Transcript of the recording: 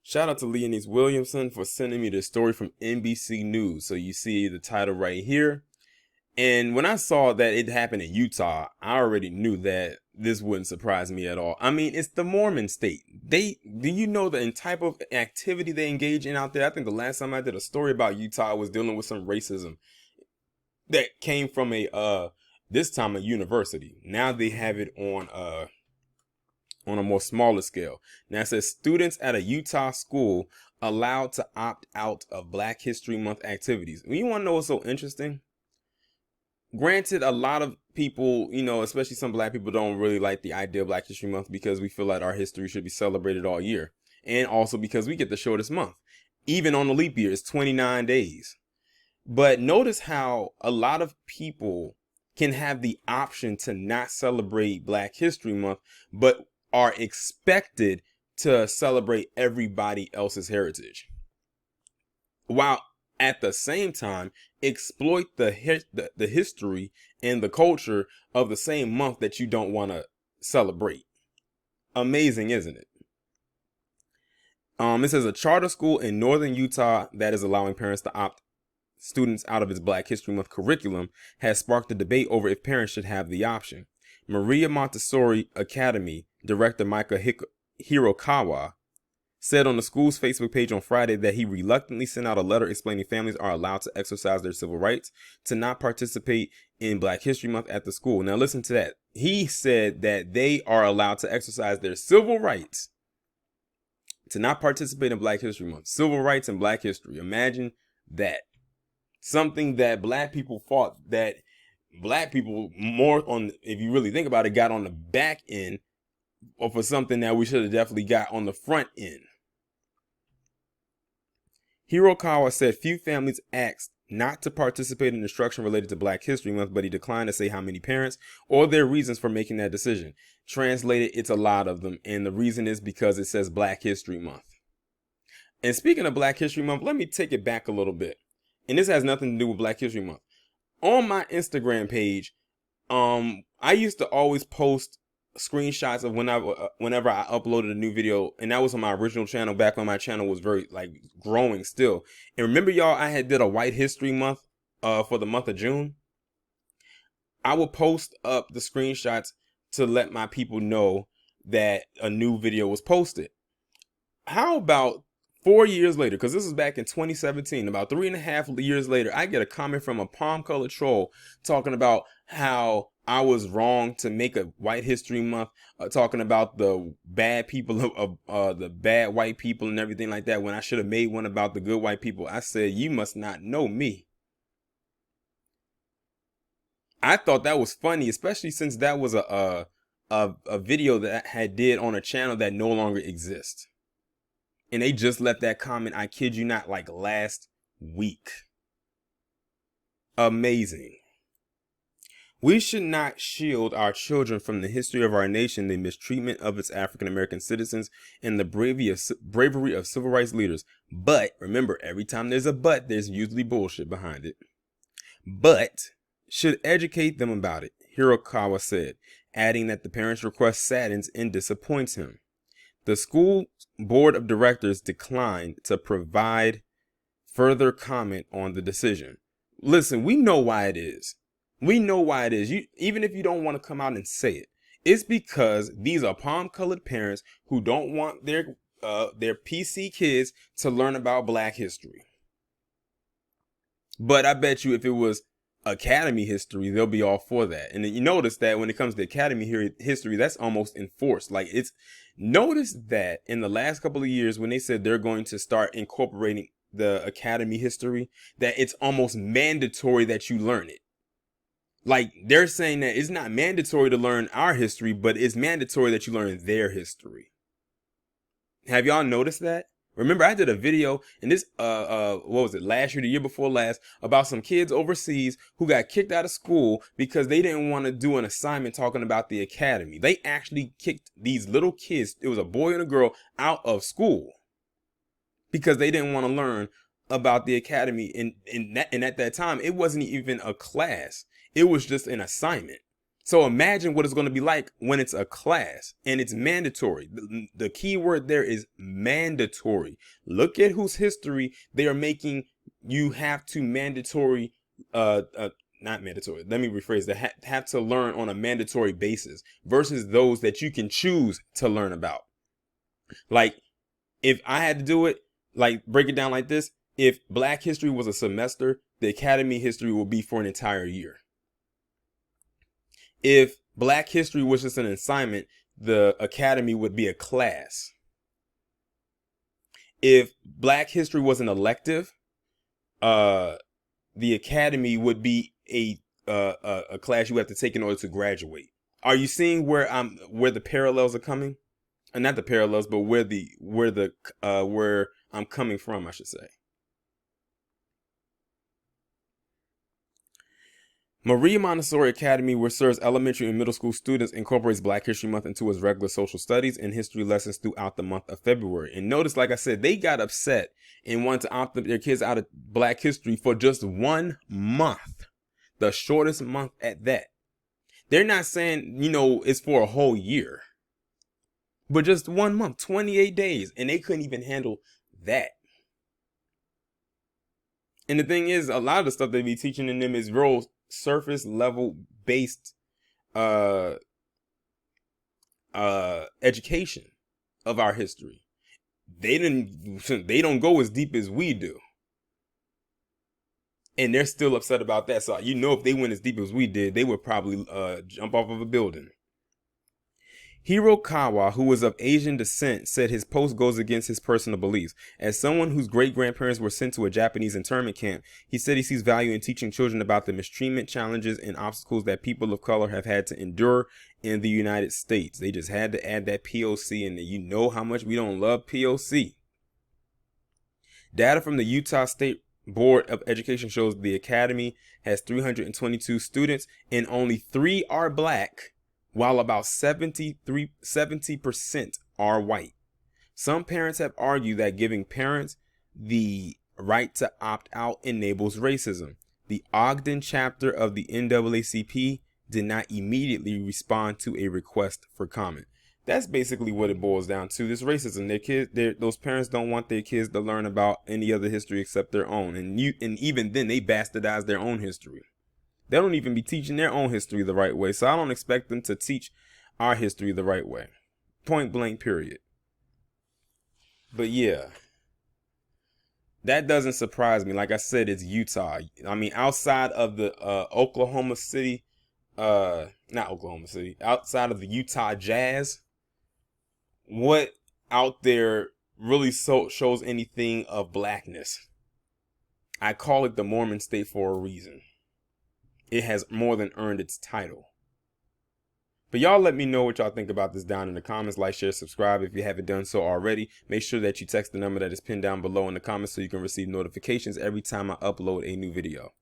Shout out to Leonese Williamson for sending me this story from NBC News. So you see the title right here. And when I saw that it happened in Utah, I already knew that this wouldn't surprise me at all. I mean, it's the Mormon state. Do you know the type of activity they engage in out there? I think the last time I did a story about Utah was dealing with some racism that came from this time a university. Now they have it on a more smaller scale. Now it says students at a Utah school allowed to opt out of Black History Month activities. You want to know what's so interesting? Granted, a lot of people, especially some Black people, don't really like the idea of Black History Month because we feel like our history should be celebrated all year. And also because we get the shortest month. Even on the leap year, it's 29 days. But notice how a lot of people can have the option to not celebrate Black History Month, but are expected to celebrate everybody else's heritage, while at the same time exploit the history and the culture of the same month that you don't want to celebrate. Amazing, isn't it? It says a charter school in northern Utah that is allowing parents to opt students out of its Black History Month curriculum has sparked a debate over if parents should have the option. Maria Montessori Academy director Micah Hirokawa said on the school's Facebook page on Friday that he reluctantly sent out a letter explaining families are allowed to exercise their civil rights to not participate in Black History Month at the school. Now listen to that. He said that they are allowed to exercise their civil rights to not participate in Black History Month. Civil rights and Black history. Imagine that. Something that Black people fought, that Black people more on, if you really think about it, got on the back end, or for something that we should have definitely got on the front end. Hirokawa said few families asked not to participate in instruction related to Black History Month, but he declined to say how many parents or their reasons for making that decision. Translated, it's a lot of them, and the reason is because it says Black History Month. And speaking of Black History Month, let me take it back a little bit. And this has nothing to do with Black History Month. On my Instagram page, I used to always post screenshots of whenever I uploaded a new video, and that was on my original channel back when my channel was very growing still. And remember, y'all, I had did a White History Month for the month of June. I would post up the screenshots to let my people know that a new video was posted. How about 4 years later, because this was back in 2017, about 3.5 years later, I get a comment from a palm-colored troll talking about how I was wrong to make a White History Month, talking about the bad people of the bad white people and everything like that, when I should have made one about the good white people. I said, you must not know me. I thought that was funny, especially since that was a video that I had did on a channel that no longer exists. And they just left that comment, I kid you not, like last week. Amazing. We should not shield our children from the history of our nation, the mistreatment of its African American citizens, and the bravery of civil rights leaders. But remember, every time there's a but, there's usually bullshit behind it. But should educate them about it, Hirokawa said, adding that the parents' request saddens and disappoints him. The school board of directors declined to provide further comment on the decision. Listen, we know why it is. We know why it is. Even if you don't want to come out and say it, it's because these are palm-colored parents who don't want their PC kids to learn about Black history. But I bet you if it was Academy history, they'll be all for that. And then you notice that when it comes to Academy history, that's almost enforced. Notice that in the last couple of years, when they said they're going to start incorporating the Academy history, that it's almost mandatory that you learn it. Like, they're saying that it's not mandatory to learn our history, but it's mandatory that you learn their history. Have y'all noticed that? Remember, I did a video in this, what was it, last year, the year before last, about some kids overseas who got kicked out of school because they didn't want to do an assignment talking about the academy. They actually kicked these little kids, it was a boy and a girl, out of school because they didn't want to learn about the academy. And at that time, it wasn't even a class. It was just an assignment. So imagine what it's going to be like when it's a class and it's mandatory. The key word there is mandatory. Look at whose history they are making you have to mandatory, not mandatory. Let me rephrase that. Have to learn on a mandatory basis versus those that you can choose to learn about. Like if I had to do it, like break it down like this. If Black history was a semester, the academy history will be for an entire year. If Black history was just an assignment, the academy would be a class. If Black history was an elective, the academy would be a class you have to take in order to graduate. Are you seeing where the parallels are coming? And not the parallels, but where I'm coming from, I should say. Maria Montessori Academy, which serves elementary and middle school students, incorporates Black History Month into its regular social studies and history lessons throughout the month of February. And notice, like I said, they got upset and wanted to opt their kids out of Black history for just 1 month, the shortest month at that. They're not saying, it's for a whole year, but just 1 month, 28 days, and they couldn't even handle that. And the thing is, a lot of the stuff they be teaching in them is real surface level based education of our history. They don't go as deep as we do, and they're still upset about that. So if they went as deep as we did, they would probably jump off of a building. Hirokawa, who was of Asian descent, said his post goes against his personal beliefs. As someone whose great-grandparents were sent to a Japanese internment camp, he said he sees value in teaching children about the mistreatment, challenges, and obstacles that people of color have had to endure in the United States. They just had to add that POC in there. You know how much we don't love POC. Data from the Utah State Board of Education shows the academy has 322 students and only 3 are Black, while about 70% are white. Some parents have argued that giving parents the right to opt out enables racism. The Ogden chapter of the NAACP did not immediately respond to a request for comment. That's basically what it boils down to. This racism. Those parents don't want their kids to learn about any other history except their own. And even then, they bastardize their own history. They don't even be teaching their own history the right way. So I don't expect them to teach our history the right way. Point blank, period. But yeah, that doesn't surprise me. Like I said, it's Utah. I mean, outside of the outside of the Utah Jazz, what out there really shows anything of Blackness? I call it the Mormon state for a reason. It has more than earned its title. But y'all let me know what y'all think about this down in the comments. Like, share, subscribe if you haven't done so already. Make sure that you text the number that is pinned down below in the comments so you can receive notifications every time I upload a new video.